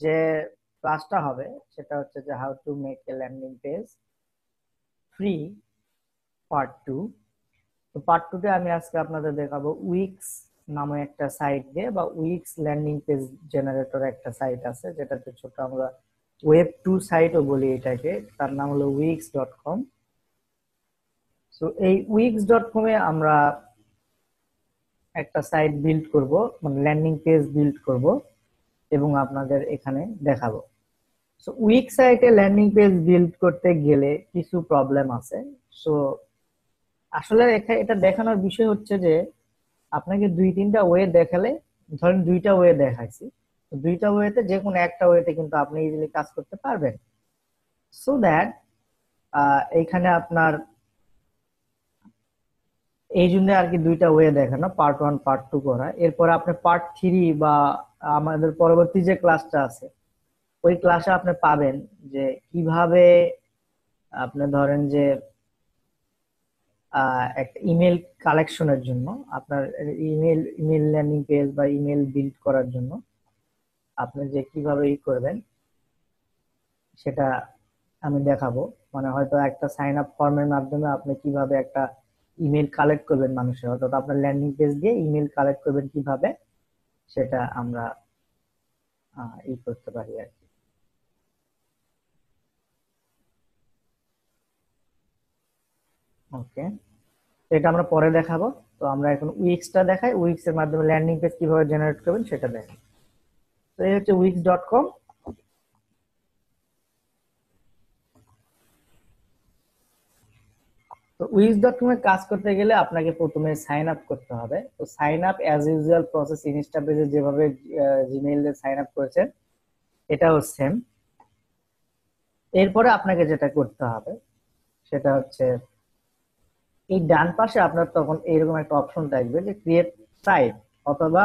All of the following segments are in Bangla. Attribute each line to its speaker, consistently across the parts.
Speaker 1: যে ক্লাসটা হবে সেটা হচ্ছে যে how to make a landing page free part 2। তো পার্ট 2 তে আমি আজকে আপনাদের দেখাবো উইক্স নামে একটা সাইট দিয়ে, বা উইক্স ল্যান্ডিং পেজ জেনারেটর একটা সাইট আছে, যেটাতে ছোট আমরা ওয়েব 2 সাইটও বলি এটাকে। তার নাম হলো wix.com। তো এই wix.com এ আমরা একটা সাইট বিল্ড করব, মানে ল্যান্ডিং পেজ বিল্ড করব এবং আপনাদের এখানে দেখাবো। সো উইক্স সাইটে ল্যান্ডিং পেজ বিল্ড করতে গেলে কিছু প্রবলেম আছে। সো আসলে এটা দেখানোর বিষয় হচ্ছে যে আপনাকে 2-3টা ওয়ে দেখালে, ধরেন 2টা ওয়ে দেখাইছি, তো 2টা ওয়েতে যে কোনো একটা ওয়েতে কিন্তু আপনি ইজিলি কাজ করতে পারবেন। সো দ্যাট এইখানে আপনার এই জন্য আর কি 2টা ওয়ে দেখানো, পার্ট 1 পার্ট 2 করা। এরপর আপনি পার্ট 3 বা আমাদের পরবর্তী যে ক্লাসটা আছে ওই ক্লাসে আপনি পাবেন যে কিভাবে আপনি ধরেন যে একটা ইমেল কালেকশনের জন্য, আপনার ইমেল ল্যান্ডিং পেজ বা ইমেল বিল্ড করার জন্য আপনি যে কিভাবে করবেন সেটা আমি দেখাবো। মানে হয়তো একটা সাইন আপ ফর্মের মাধ্যমে আপনি কিভাবে একটা ইমেল কালেক্ট করবেন মানুষের, অর্থাৎ আপনার ল্যান্ডিং পেজ দিয়ে ইমেল কালেক্ট করবেন কিভাবে, সেটা আমরা করতে পারি আর কি। ওকে, এটা আমরা পরে দেখাবো। তো আমরা এখন উইক্সটা দেখাই, উইক্স এর মাধ্যমে ল্যান্ডিং পেজ কিভাবে জেনারেট করবেন সেটা দেখাই। তো এই হচ্ছে wix.com। তো wix.com এ কাজ করতে গেলে আপনাকে প্রথমে সাইন আপ করতে হবে। তো sign up as usual process Insta পেজে যেভাবে জিমেইল এ সাইন আপ করেছেন এটাও সেম। এরপরে আপনাকে যেটা করতে হবে সেটা হচ্ছে এই ডান পাশে আপনার তখন এরকম একটা অপশন থাকবে যে ক্রিয়েট সাইট, অথবা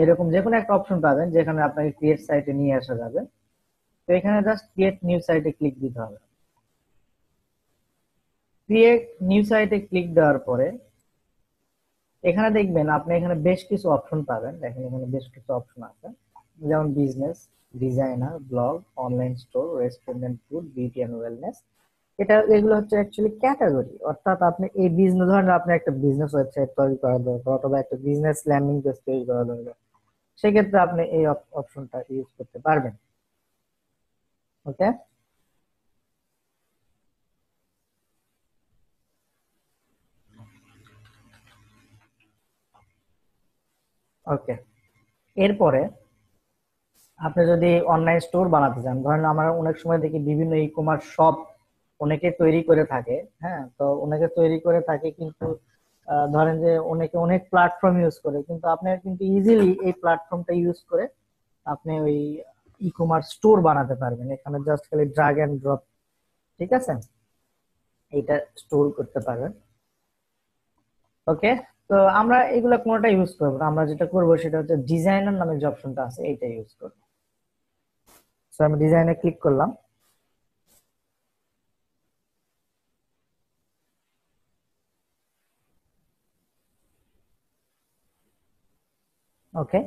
Speaker 1: এরকম যে কোনো একটা অপশন পাবেন যেখানে আপনাকে ক্রিয়েট সাইটে নিয়ে আসা যাবে। তো এখানে জাস্ট ক্রিয়েট নিউ সাইটে ক্লিক দিতে হবে। ক্রিয়েট নিউ সাইটে ক্লিক দেওয়ার পরে এখানে দেখবেন আপনি এখানে বেশ কিছু অপশন পাবেন। দেখেন এখানে বেশ কিছু অপশন আছে, যেমন business, designer, blog, online store, restaurant, food, beauty and wellness. এগুলো হচ্ছে অ্যাকচুয়ালি ক্যাটাগরি, অর্থাৎ আপনি এই বিজনেস, ধরেন আপনি একটা বিজনেস ওয়েবসাইট তৈরি করা দরকার অথবা একটা বিজনেস ল্যান্ডিং পেজ তৈরি করা দরকার, সেক্ষেত্রে আপনি এই অপশনটা ইউজ করতে পারবেন। ওকে, ওকে। এরপরে আপনি যদি অনলাইন স্টোর বানাতে চান, ধরেন আমরা অনেক সময় দেখি বিভিন্ন ই কমার্স শপ অনেকে তৈরি করে থাকে। হ্যাঁ, তো অনেকে তৈরি করে থাকে, কিন্তু ধরেন যে অনেকে অনেক প্ল্যাটফর্ম ইউজ করে, কিন্তু আপনি কিন্তু ইজিলি এই প্ল্যাটফর্মটা ইউজ করে আপনি ওই ই কমার্স স্টোর বানাতে পারবেন। এখানে জাস্ট খালি ড্রাগ এন্ড ড্রপ, ঠিক আছে, এটা স্টোর করতে পারবেন। ওকে, তো আমরা এগুলা কোনোটা ইউজ করবো না। আমরা যেটা করবো সেটা হচ্ছে ডিজাইনার নামে যে অপশনটা আছে এইটা ইউজ করবো। তো আমি ডিজাইনে ক্লিক করলাম। ওকে,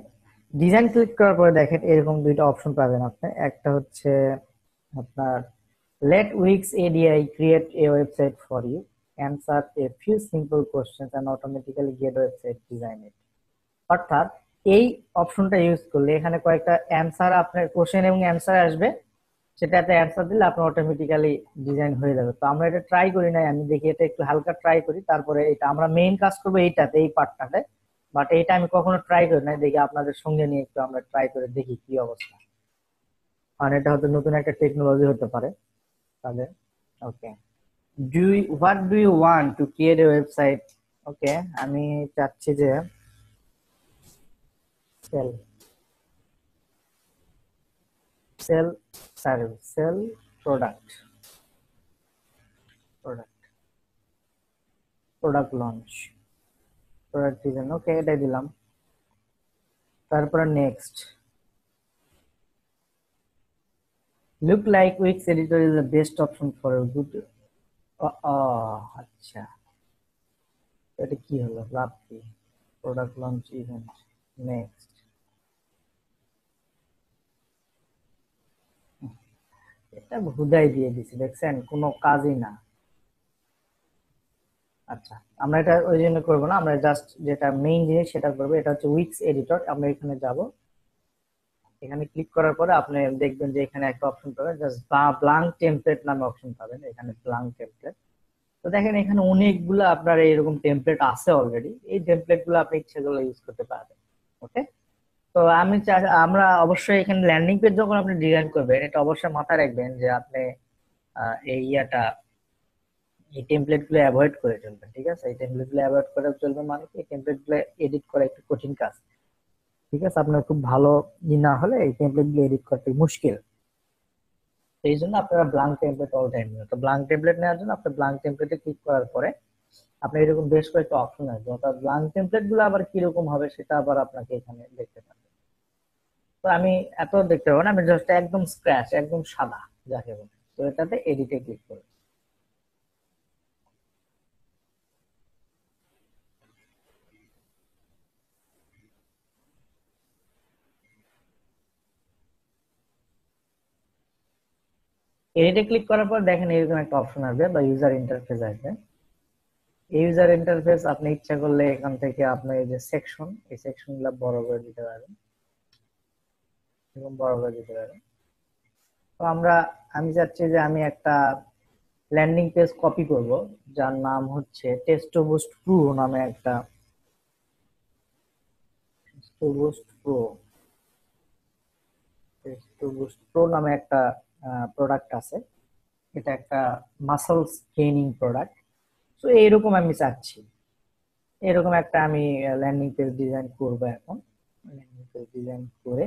Speaker 1: ডিজাইন ক্লিক করার পরে দেখেন এরকম 2টা অপশন পাবেন আপনি। একটা হচ্ছে আপনার let Wix ADI create a website for you, answer a few simple questions and automatically get website design. অর্থাৎ এই অপশনটা ইউজ করলে এখানে কয়েকটা অ্যান্সার, আপনার কোশ্চেন এবং অ্যান্সার আসবে, সেটাতে অ্যান্সার দিলে আপনার অটোমেটিক্যালি ডিজাইন হয়ে যাবে। তো আমরা এটা ট্রাই করি নাই, আমি দেখি এটা একটু হালকা ট্রাই করি, তারপরে এটা আমরা মেইন কাজ করবো এইটাতে, এই পার্টটাতে। বাট এইটা আমি কখনো ট্রাই করি নাই, দেখি আপনাদের সঙ্গে নিয়ে একটু আমরা ট্রাই করে দেখি কি অবস্থা। কারণ এটা হয়তো নতুন একটা টেকনোলজি হতে পারে তাহলে। Okay, what do you want to create a website. Okay, আমি চাচ্ছি যে sell sell service, sell product, product product launch, product design. Okay, এটাই দিলাম। তারপরে next, look like Wix editor is the best option for good. আচ্ছা, এটা কি হলো, লাভ কি, প্রোডাক্ট লঞ্চ ইভেন্ট, নেক্সট। এটা হুদাই দিয়ে দিছি, দেখছেন, কোনো কাজই না। আচ্ছা, আমরা এটা ওই জন্য করবো না, আমরা জাস্ট যেটা মেইন জিনিস সেটা করবো। এটা হচ্ছে উইক্স এডিটর। আমরা এখানে যাব, এখানে ক্লিক করার পরে আপনি দেখবেন যে এখানে একটা অপশন পাবেন, জাস্ট ব্লাঙ্ক টেমপ্লেট নামে অপশন পাবেন, এখানে ব্লাঙ্ক টেমপ্লেট। তো দেখেন এখানে অনেকগুলো আপনার এরকম টেমপ্লেট আছে অলরেডি, এই টেমপ্লেট গুলো আপনি ইচ্ছে করলে ইউজ করতে পারবেন। ওকে, তো আমরা অবশ্যই এখানে ল্যান্ডিং পেজ যখন আপনি ডিজাইন করবেন, এটা অবশ্যই মাথায় রাখবেন যে আপনি এই এই টেমপ্লেট গুলো অ্যাভয়েড করে চলবেন। ঠিক আছে, এই টেমপ্লেট গুলো অ্যাভয়েড করে চলবেন, মানে কি, এই টেমপ্লেট গুলো এডিট করা একটু কঠিন কাজ। ঠিক আছে, আপনার খুব ভালো না হলে এই টেমপ্লেট গুলো এডিট করতে মুশকিল। তো এই জন্য আপনারা ব্লাঙ্ক টেমপ্লেট অল টাইম নেবেন। তো ব্লাঙ্ক টেমপ্লেট নেওয়ার জন্য আপনি ব্লাঙ্ক টেমপ্লেটে ক্লিক করার পরে আপনি এরকম বেশ কয়েকটা অপশন আসবে, অর্থাৎ ব্লাঙ্ক টেমপ্লেট গুলো আবার কিরকম হবে সেটা আবার আপনাকে এখানে দেখতে পাবেন। তো আমি এত দেখতে পাবো না, আমি জাস্ট একদম স্ক্র্যাচ, একদম সাদা যাকে বলে, তো এটাতে এডিটে ক্লিক করব। এডিটে ক্লিক করার পর দেখেন এরকম একটা অপশন আসবে বা ইউজার ইন্টারফেস আসবে। এই ইউজার ইন্টারফেস আপনি ইচ্ছা করলে এখান থেকে আপনি এই যে সেকশন, এই সেকশন গুলা বড় করে দিতে পারেন, এরকম বড় করে দিতে পারেন। তো আমি চাচ্ছি যে আমি একটা ল্যান্ডিং পেজ কপি করব, যার নাম হচ্ছে টেস্টো বুস্ট প্রো নামে একটা, testo boost pro, testo boost pro নামে একটা প্রোডাক্ট আছে। এটা একটা মাসলস ট্রেনিং প্রোডাক্ট। তো এইরকম আমি চাচ্ছি, এরকম একটা আমি ল্যান্ডিং পেজ ডিজাইন করব এখন। ল্যান্ডিং পেজ ডিজাইন করে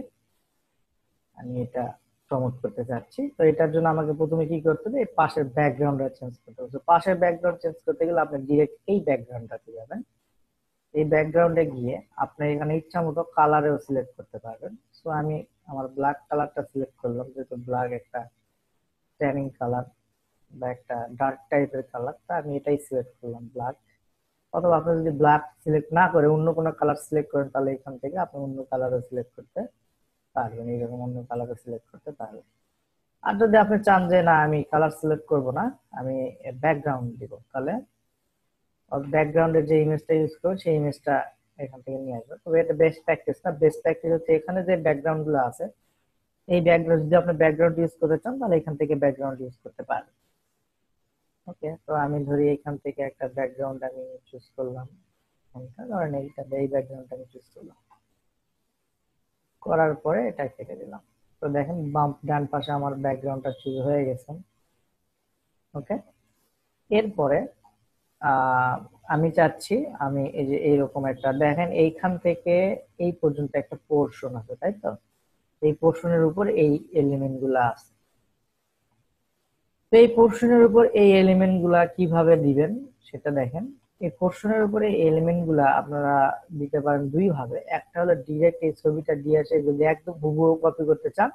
Speaker 1: আমি এটা প্রমোট করতে চাচ্ছি। তো এটার জন্য আমাকে প্রথমে কি করতে হবে, এই পাশের ব্যাকগ্রাউন্ডটা চেঞ্জ করতে হবে। তো পাশের ব্যাকগ্রাউন্ড চেঞ্জ করতে গেলে আপনি ডিরেক্ট এই ব্যাকগ্রাউন্ডটাতে যাবেন। এই ব্যাকগ্রাউন্ডে গিয়ে আপনি এখানে ইচ্ছা মতো কালারেও সিলেক্ট করতে পারবেন। সো আমি আমার ব্ল্যাক কালারটা সিলেক্ট করলাম, যেহেতু ব্ল্যাক একটা ট্যানিং কালার বা একটা ডার্ক টাইপের কালার, তা আমি এটাই সিলেক্ট করলাম, ব্ল্যাক। অথবা আপনি যদি ব্ল্যাক সিলেক্ট না করে অন্য কোনো কালার সিলেক্ট করেন, তাহলে এখান থেকে আপনি অন্য কালারও সিলেক্ট করতে পারবেন, এইরকম অন্য কালারও সিলেক্ট করতে পারবেন। আর যদি আপনি চান যে না আমি কালার সিলেক্ট করব না, আমি ব্যাকগ্রাউন্ড দিব, তাহলে ব্যাকগ্রাউন্ডের যে ইমেজটা ইউজ করবো সেই ইমেজটা এখান থেকে নিয়ে আসবে। তবে এটা বেস্ট প্র্যাকটিস না, বেস্ট প্র্যাকটিস হচ্ছে এখানে যে ব্যাকগ্রাউন্ড গুলো আছে, এই ব্যাকগ্রাউন্ড যদি আপনি ব্যাকগ্রাউন্ড ইউজ করতে চান তাহলে এখান থেকে ব্যাকগ্রাউন্ড ইউজ করতে পারবেন। ওকে, তো আমি ধরি এখান থেকে একটা ব্যাকগ্রাউন্ড আমি চুজ করলাম, ধরেন এইটা, এই ব্যাকগ্রাউন্ডটা আমি চুজ করলাম, করার পরে এটা কেটে দিলাম। তো দেখেন বাম ডান পাশে আমার ব্যাকগ্রাউন্ডটা চুজ হয়ে গেছে। ওকে, এরপরে আহ আমি চাচ্ছি আমি এই যে এইরকম একটা, দেখেন এইখান থেকে এই পর্যন্ত একটা পোর্শন আছে, তাই তো? এই পোর্শনের উপর এই এলিমেন্ট গুলা আছে। তো এই পোর্শনের উপর এই এলিমেন্ট গুলা কিভাবে দিবেন সেটা দেখেন। এই পোর্শনের উপরে এলিমেন্ট গুলা আপনারা দিতে পারেন দুই ভাবে। একটা হলো ডিরেক্ট এই ছবিটা দিয়ে এসে যদি একদম হুবহু কপি করতে চান,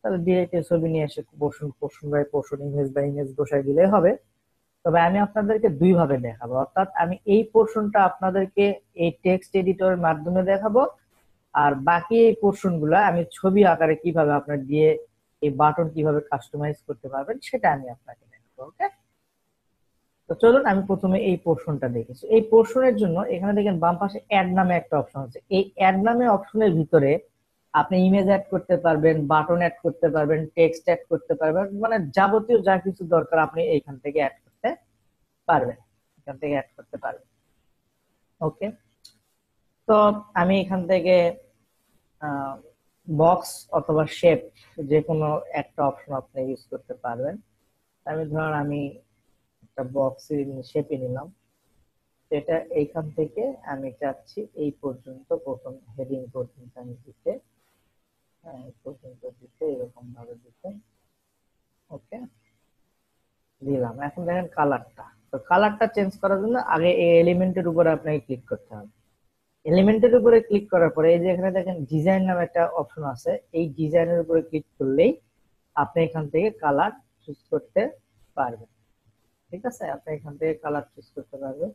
Speaker 1: তাহলে ডিরেক্ট এই ছবি নিয়ে এসে portion portion by portion, image by image বসাই দিলেই হবে। তবে আমি আপনাদেরকে দুই ভাবে দেখাবো, অর্থাৎ আমি এই পোর্শনটা আপনাদেরকে এই টেক্সট এডিটরের মাধ্যমে দেখাবো, আর বাকি এই পোর্শন গুলা আমি ছবি আকারে কিভাবে আপনার দিয়ে এই বাটন কিভাবে কাস্টমাইজ করতে পারবেন সেটা আমি আপনাকে দেখাবো। ওকে, তো চলুন আমি প্রথমে এই পোর্শনটা দেখেছি। এই পোর্শনের জন্য এখানে দেখেন বাম পাশে অ্যাড নামে একটা অপশন আছে। এই অ্যাড নামে অপশনের ভিতরে আপনি ইমেজ অ্যাড করতে পারবেন, বাটন অ্যাড করতে পারবেন, টেক্সট অ্যাড করতে পারবেন, মানে যাবতীয় যা কিছু দরকার আপনি এইখান থেকে অ্যাড করতে পারবেন, এখান থেকে অ্যাড করতে পারবেন। ওকে, তো আমি এখান থেকে বক্স অথবা শেপ যে কোনো একটা অপশন আপনি ইউজ করতে পারবেন। আমি ধরুন আমি একটা বক্স শেপে নিলাম, সেটা এইখান থেকে আমি চাচ্ছি এই পর্যন্ত, প্রথম হেডিং পর্যন্ত আমি দিতে, এই পর্যন্ত দিতে, এরকম ভাবে দিতে। ওকে, দিলাম। এখন দেখেন কালারটা, তো কালারটা চেঞ্জ করার জন্য আগে এই এলিমেন্টের উপরে আপনাকে ক্লিক করতে হবে। এলিমেন্টের উপরে ক্লিক করার পরে এই যে এখানে দেখেন ডিজাইন নামে একটা অপশন আছে, এই ডিজাইনের উপরে ক্লিক করলেই আপনি এখান থেকে কালার চুজ করতে পারবেন। ঠিক আছে, আপনি এখান থেকে কালার চুজ করতে পারবেন।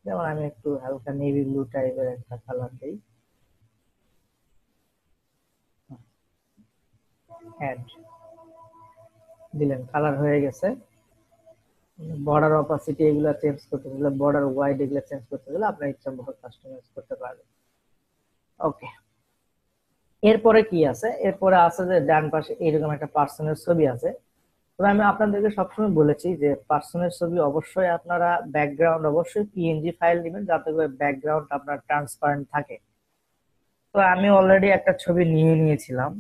Speaker 1: যেমন আমি একটু হালকা নেভি ব্লু টাইপের একটা কালার দিই, অ্যাড। দিলেন, কালার হয়ে গেছে। বর্ডার অপাসিটি এগুলো চেঞ্জ করতে গেলে, বর্ডার ওয়াইড এগুলো চেঞ্জ করতে গেলে আপনার ইচ্ছা মতো কাস্টমাইজ করতে পারবেন। ওকে, এরপরে কি আছে? এরপরে আছে যে ডান পাশে এরকম একটা পার্সনের ছবি আছে। তবে আমি আপনাদেরকে সবসময় বলেছি যে পার্সনের ছবি অবশ্যই আপনারা ব্যাকগ্রাউন্ড অবশ্যই পিএনজি ফাইল দিবেন, যাতে করে ব্যাকগ্রাউন্ড আপনার ট্রান্সপারেন্ট থাকে। তো আমি অলরেডি একটা ছবি নিয়ে নিয়েছিলাম,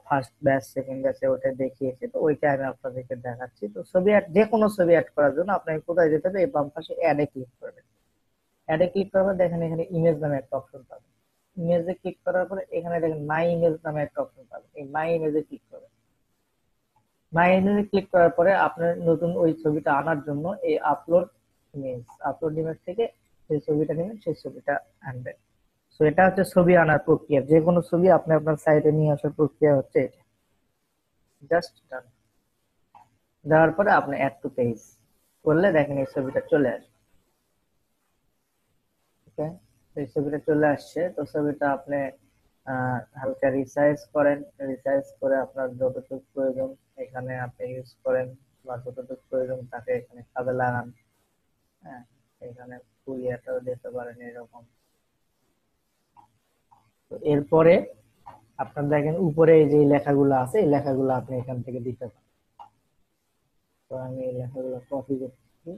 Speaker 1: ফার্স্ট ব্যাচ সেকেন্ড ব্যাচে ওটা দেখিয়েছি, তো ওইটা আমি আপনাদেরকে দেখাচ্ছি। তো ছবি অ্যাড, যে কোনো ছবি অ্যাড করার জন্য আপনাকে কোথায় যেতে হবে? এই বাম পাশে অ্যাডে ক্লিক করবেন। অ্যাডে ক্লিক করবেন, দেখেন এখানে ইমেজ নামে একটা অপশন পাবেন। ইমেজে ক্লিক করার পরে এখানে দেখেন মাই ইমেজ নামে একটা অপশন পাবেন, এই মাই ইমেজে ক্লিক করবেন। মাই ইমেজে ক্লিক করার পরে আপনার নতুন ওই ছবিটা আনার জন্য এই আপলোড ইমেজ থেকে যে ছবিটা নেবেন সেই ছবিটা আনবেন। তো এটা হচ্ছে ছবি আনার প্রক্রিয়া। যে কোনো ছবি আপনি আপনার সাইটে নিয়ে আসার প্রক্রিয়া হচ্ছে এটা। জাস্ট ডান। দেওয়ার পরে আপনি অ্যাড টু পেজ করলে দেখেন এই ছবিটা চলে আসবে। ওকে, এই ছবিটা চলে আসছে। তো ছবিটা আপনি হালকা রিসাইজ করেন, রিসাইজ করে আপনার যতটুকু প্রয়োজন এখানে আপনি ইউজ করেন, বা যতটুকু প্রয়োজন তাকে এখানে কাজে লাগান। হ্যাঁ, এখানে ফুলিয়াটাও দিতে পারেন এরকম। তো এরপরে আপনার দেখেন উপরে যে লেখাগুলো আছে, এই লেখাগুলো আপনি এখান থেকে দিতে পারেন। তো আমি এই লেখাগুলো কপি করছি,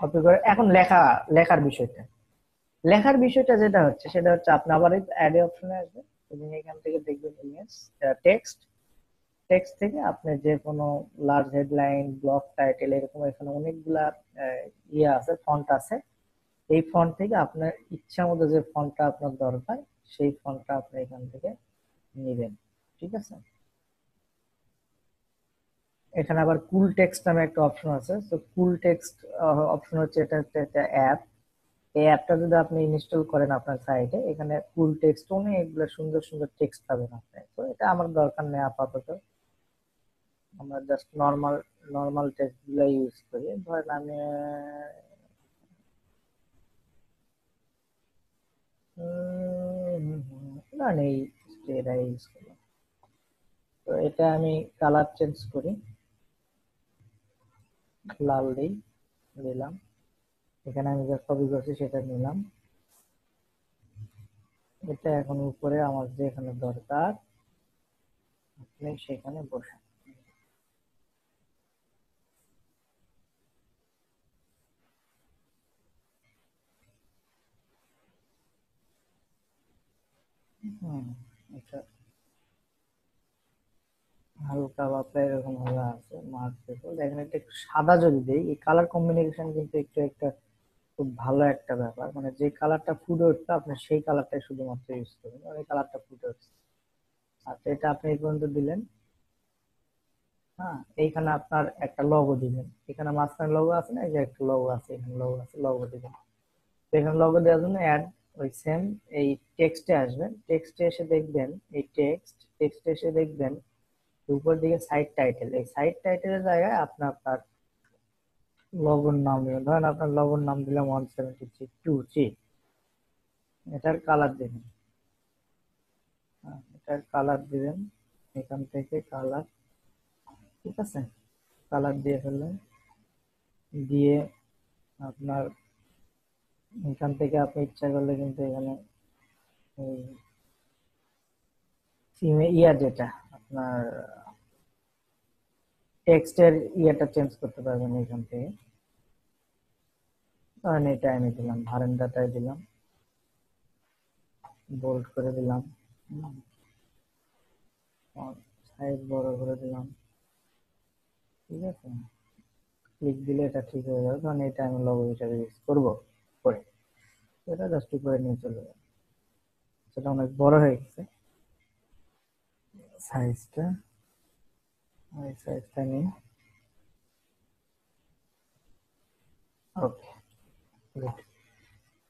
Speaker 1: কপি করে এখন লেখার বিষয়টা, যেটা হচ্ছে সেটা হচ্ছে আপনি আবার অ্যাড অপশনে আসবেন এবং এখান থেকে দেখবেন ইমেজ, টেক্সট। টেক্সট থেকে আপনি যে কোনো লার্জ হেডলাইন, ব্লক টাইটেল, এরকম এখানে অনেকগুলা ইয়ে আছে, ফন্ট আছে। এই ফন্ট থেকে আপনার ইচ্ছা মতো যে ফন্টটা আপনার দরকার সেই ফন্টটা আপনি এখান থেকে নেবেন। ঠিক আছে, এখানে আবার কুল টেক্সট নামে একটা অপশন আছে। তো কুল টেক্সট অপশন হচ্ছে, এটা হচ্ছে একটা অ্যাপ। এই অ্যাপটা যদি আপনি ইনস্টল করেন আপনার সাইটে, এখানে কুল টেক্সট অনেকগুলো সুন্দর সুন্দর টেক্সট পাবেন আপনি। তো এটা আমার দরকার নেই আপাতত, আমরা জাস্ট নর্মাল নর্মাল টেক্সট গুলো ইউজ করি। ধরেন আমি না নেই, এটা ইউজ করলাম। তো এটা আমি কালার চেঞ্জ করি, লাল দিলাম। এখানে আমি যা কপি করছি সেটা নিলাম। এটা এখন উপরে আমার যেখানে দরকার আপনি সেখানে বসান। এটা হালকা পাতলা এরকম ভাবে আছে মার্ক পেপার। দেখেন এটা একটু সাদা যদি দেই, এই কালার কম্বিনেশন কিন্তু একটু একটা খুব ভালো একটা ব্যাপার, মানে যে কালারটা ফুটে উঠবে আপনি সেই কালারটাই শুধুমাত্র ইউজ করবেন, ওই কালারটা ফুটে উঠছে। আচ্ছা, এটা আপনি এই পর্যন্ত দিলেন। হ্যাঁ, এইখানে আপনার একটা লোগো দিবেন, এখানে মাঝখানে লোগো আছে না, এই যে একটা লোগো আছে, এখানে লোগো আছে, লোগো দিবেন। তো এখানে লোগো দেওয়ার জন্য অ্যাড ওই সেম এই টেক্সটে আসবেন। টেক্সটে এসে দেখবেন এই টেক্সটে এসে দেখবেন উপর দিকে সাইড টাইটেল, এই সাইড টাইটেলের জায়গায় আপনি আপনার লগোর নাম দিবেন। ধরেন আপনার লগোর নাম দিলাম 173 এটার কালার দিবেন। এটার কালার দিবেন, এখান থেকে কালার। ঠিক আছে, কালার দিয়ে ফেললেন, দিয়ে আপনার এখান থেকে আপনি ইচ্ছা করলে কিন্তু এখানে ইয়া যেটা আপনার টেক্সটের ইয়েটা চেঞ্জ করতে পারবেন এখান থেকে। ধরেন এটা আমি দিলাম, বারান্দাটায় দিলাম, বোল্ড করে দিলাম, সাইজ বড় করে দিলাম। ঠিক আছে, ক্লিক দিলে এটা ঠিক হয়ে যাবে, কারণ এটা আমি লোগো হিসাবে ইউজ করবো পরে। এটা জাস্ট উপরে নিয়ে চলে যাবে, সেটা অনেক বড় হয়ে গেছে সাইজটা, ওই সাইজটা নিয়ে। ওকে, গুড।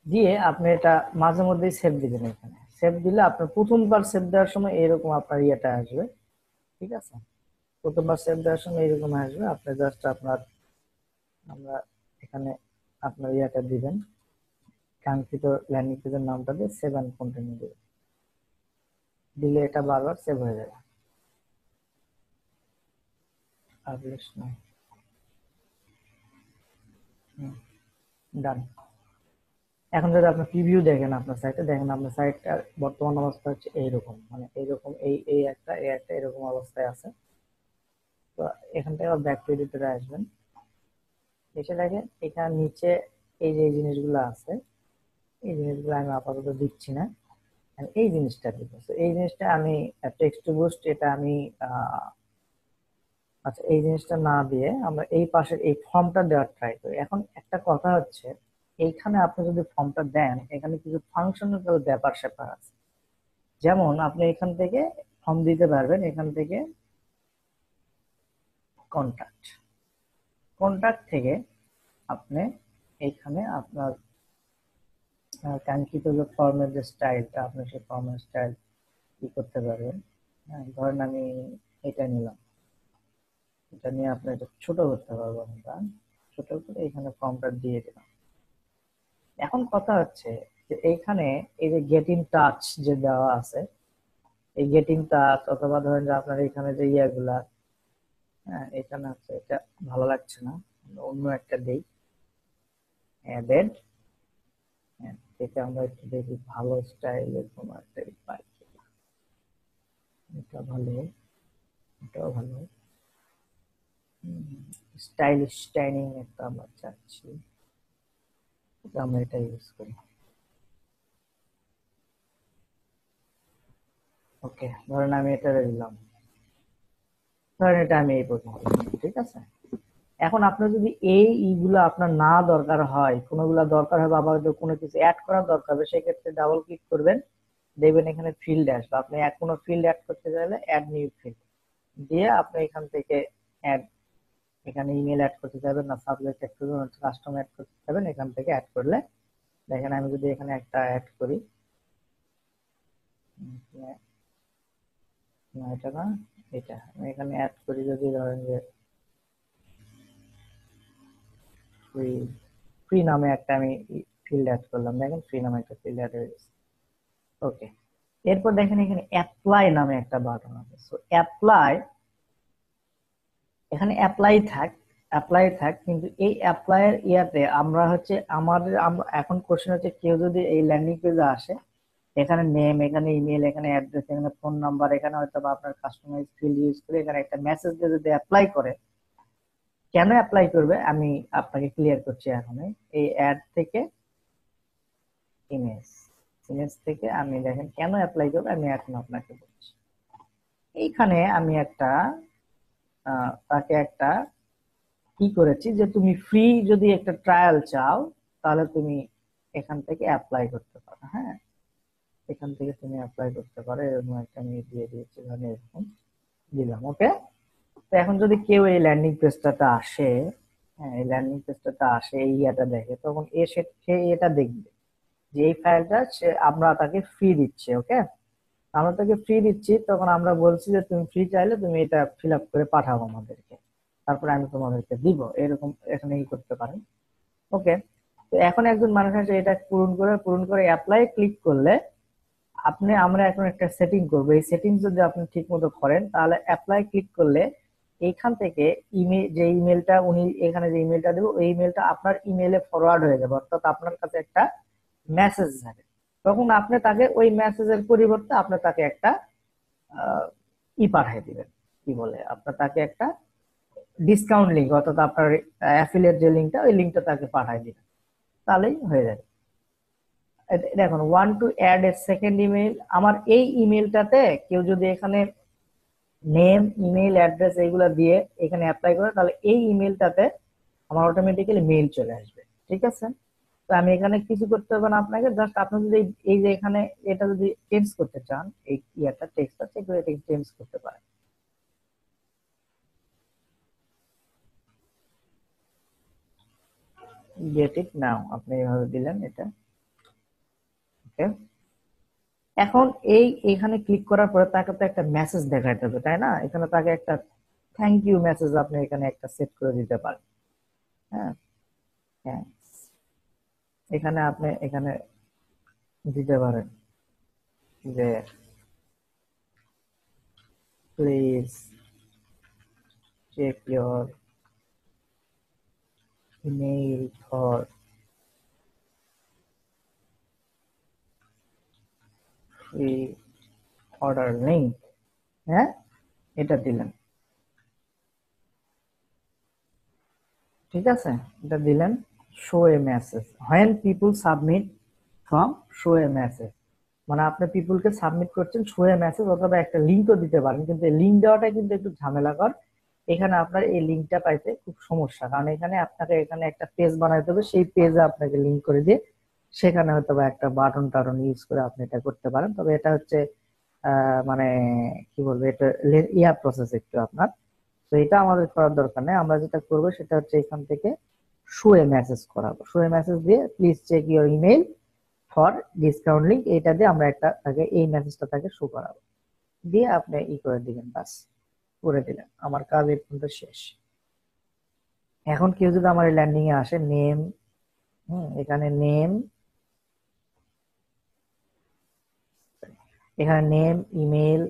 Speaker 1: দিয়ে আপনি এটা মাঝে মধ্যেই সেভ দিবেন। এখানে সেভ দিলে আপনার প্রথমবার সেভ দেওয়ার সময় এরকম আপনার ইয়েটা আসবে। ঠিক আছে, প্রথমবার সেভ দেওয়ার সময় এরকম আসবে। আপনি জাস্ট আমরা এখানে আপনার ইয়েটা দিবেন, কাঙ্ক্ষিত ল্যান্ডিং পেজের নামটা দিয়ে সেভ অ্যান্ড কন্টিনিউ দিবেন। দিলে এটা বারবার সেভ হয়ে যাবে। পাবলিশ নাও, ডান। এখন যদি আপনি প্রিভিউ দেখেন আপনার সাইটে, দেখেন আপনার সাইটটার বর্তমান অবস্থা হচ্ছে এইরকম, মানে এইরকম, এই একটা এরকম অবস্থায় আছে। তো এখান থেকে ব্যাক টু এডিটরে আসবেন, এসে দেখেন এখানে নিচে এই যে জিনিসগুলো আছে, এই জিনিসগুলো আমি আপাতত দিচ্ছি না, আমি এই জিনিসটা দিব। তো এই জিনিসটা আমি টেক্সট টু বুস্ট, এটা আমি আচ্ছা এই জিনিসটা না দিয়ে আমরা এই পাশের এই ফর্মটা দেওয়ার ট্রাই করি। এখন একটা কথা হচ্ছে, এইখানে আপনি যদি ফর্মটা দেন, এখানে কিছু ফাংশনাল ব্যাপার স্যাপার আছে। যেমন আপনি এখান থেকে ফর্ম দিতে পারবেন, এখান থেকে কন্টাক্ট, কন্টাক্ট থেকে আপনি এখানে আপনার কাঙ্ক্ষিত যে ফর্মের যে স্টাইলটা, আপনি সেই ফর্মের স্টাইল কি করতে পারবেন। হ্যাঁ, ধরেন আমি এটা নিলাম, এটা নিয়ে আপনি এটা ছোট করতে পারবো আমরা, ছোট করে এখানে ফর্মটা দিয়ে দিলাম। এখন কথা হচ্ছে যে এইখানে এই যে গেট ইন টাচ যে দেওয়া আছে, এই গেট ইন টাচ, অথবা ধরেন যে আপনার এখানে যে ইয়েগুলা, হ্যাঁ এখানে আছে, এটা ভালো লাগছে না, অন্য একটা দেই, অ্যাডেড, এটা আমরা একটু দেখি ভালো স্টাইলের কোনো একটা পাই কিনা। এটা ভালো, এটাও ভালো, স্টাইলিশ স্টাইলিং একটা আমরা চাচ্ছি, আমরা এটা ইউজ করি। ওকে, ধরেন আমি এটা দিলাম, ধরেন এটা আমি এই পর্যন্ত, ঠিক আছে। এখন আপনার যদি এইগুলো আপনার না দরকার হয়, কোনোগুলো দরকার হবে, আবার কোনো কিছু অ্যাড করার দরকার হবে, সেক্ষেত্রে ডাবল ক্লিক করবেন, দেখবেন এখানে ফিল্ড আসবে। আপনি কোনো ফিল্ড অ্যাড করতে চাইলে অ্যাড নিউ ফিল্ড দিয়ে আপনি এখান থেকে অ্যাড, এখানে ইমেল অ্যাড করতে চাইবেন না সাবজেক্ট অ্যাড করবেন না কাস্টম অ্যাড করতে চাইবেন, এখান থেকে অ্যাড করলে দেখেন আমি যদি এখানে একটা অ্যাড করি, না এটা না, এটা আমি এখানে অ্যাড করি, যদি ধরেন যে ফ্রি, ফ্রি নামে একটা আমি ফিল্ড অ্যাড করলাম, দেখেন ফ্রি নামে একটা ফিল্ড অ্যাড হয়ে গেছে। ওকে, এরপর দেখেন এখানে অ্যাপ্লাই নামে একটা বাটন আছে। সো অ্যাপ্লাই, এখানে অ্যাপ্লাই থাক, অ্যাপ্লাই থাক, কিন্তু এই অ্যাপ্লাই এর ইয়াতে আমরা হচ্ছে আমাদের, আমরা এখন কোশ্চেন হচ্ছে কেউ যদি এই ল্যান্ডিং পেজে আসে, এখানে নেম, এখানে ইমেল, এখানে অ্যাড্রেস, এখানে ফোন নাম্বার, এখানে হয়তো বা আপনার কাস্টমাইজ ফিল্ড ইউজ করে এখানে একটা মেসেজ দিয়ে যদি অ্যাপ্লাই করে, কেন অ্যাপ্লাই করবে আমি আপনাকে ক্লিয়ার করছি এখন। এই অ্যাড থেকে ইমেজ, ইমেজ থেকে আমি দেখেন কেন অ্যাপ্লাই করবে আমি এখন আপনাকে বলছি। এইখানে আমি একটা তাকে একটা কি করেছি, যে তুমি ফ্রি যদি একটা ট্রায়াল চাও তাহলে তুমি এখান থেকে অ্যাপ্লাই করতে পারো। হ্যাঁ, এখান থেকে তুমি অ্যাপ্লাই করতে পারো, এরকম একটা আমি দিয়ে দিয়েছি, মানে এরকম দিলাম। ওকে, তো এখন যদি কেউ এই ল্যান্ডিং পেজটাতে আসে, হ্যাঁ এই ল্যান্ডিং পেজটাতে আসে, এই ইয়েটা দেখে, তখন সে এটা দেখবে যে এই ফাইলটা সে, আমরা তাকে ফ্রি দিচ্ছি। ওকে, আমরা তাকে ফ্রি দিচ্ছি, তখন আমরা বলছি যে তুমি ফ্রি চাইলে তুমি এটা ফিল আপ করে পাঠাও আমাদেরকে, তারপরে আমি তোমাদেরকে দিব, এরকম এখানে ই করতে পারেন। ওকে, তো এখন একজন মানুষ আছে, এটা পূরণ করে অ্যাপ্লাই ক্লিক করলে আপনি, আমরা এখন একটা সেটিং করবো, এই সেটিং যদি আপনি ঠিক মতো করেন তাহলে অ্যাপ্লাই ক্লিক করলে এইখান থেকে ইমেল, যে ইমেলটা উনি এখানে যে ইমেলটা দেবো, ওই ইমেলটা আপনার ইমেলে ফরওয়ার্ড হয়ে যাবে, অর্থাৎ আপনার কাছে একটা মেসেজ যাবে। তখন আপনি তাকে ওই মেসেজের পরিবর্তে আপনি তাকে একটা পাঠিয়ে দিবেন, কি বলে, আপনার তাকে একটা ডিসকাউন্ট লিঙ্ক, অর্থাৎ আপনার অ্যাফিলিয়েট যে লিঙ্কটা, ওই লিঙ্কটা তাকে পাঠিয়ে দিবেন, তাহলেই হয়ে যাবে। দেখুন, one two add a second email, আমার এই ইমেলটাতে কেউ যদি এখানে নেম, ইমেল অ্যাড্রেস এইগুলা দিয়ে এখানে অ্যাপ্লাই করে, তাহলে এই ইমেলটাতে আমার অটোমেটিক্যালি মেইল চলে আসবে। ঠিক আছে, তো আমি এখানে কিছু করতে হবে না আপনাকে, জাস্ট আপনি যদি এই যে এখানে এটা যদি চেঞ্জ করতে চান, এই ইয়াটা টেক্সটটা চেঞ্জ করতে পারেন। গেট ইট নাও, আপনি এইভাবে দিলেন এটা। ওকে, এখন এখানে ক্লিক করার পরে তাকে তো একটা মেসেজ দেখাতে হবে, তাই না? এখানে তাকে একটা থ্যাংক ইউ মেসেজ আপনি এখানে একটা সেট করে দিতে পারেন। হ্যাঁ, থ্যাঙ্কস, এখানে আপনি এখানে দিতে পারেন যে please check your email for free order link, হ্যাঁ এটা দিলেন, ঠিক আছে, এটা দিলেন। Show a message when people submit from show a message, মানে আপনি পিপলকে সাবমিট করছেন শো এ মেসেজ, অথবা একটা লিঙ্কও দিতে পারেন, কিন্তু এই লিঙ্ক দেওয়াটা কিন্তু একটু ঝামেলাকর। এখানে আপনার এই লিঙ্কটা পাইতে খুব সমস্যা, কারণ এখানে আপনাকে এখানে একটা পেজ বানাইতে হবে, সেই পেজে আপনাকে লিঙ্ক করে দিয়ে সেখানে হয়তো বা একটা বাটন টাটন ইউজ করে আপনি এটা করতে পারেন। তবে এটা হচ্ছে মানে কি বলবো, এটা প্রসেস একটু আপনার, তো এটা আমাদের করার দরকার নেই। আমরা যেটা করবো সেটা হচ্ছে এখান থেকে শো এ মেসেজ করাবো, শো এ মেসেজ দিয়ে please check your email for discount link, এটা দিয়ে আমরা একটা তাকে এই মেসেজটা তাকে শো করাবো, দিয়ে আপনি ই করে দিবেন, বাস করে দিলেন, আমার কাজ এই পর্যন্ত শেষ। এখন কেউ যদি আমার এই ল্যান্ডিং এ আসে, নেম, এখানে নেম, এখানে নেম, ইমেল,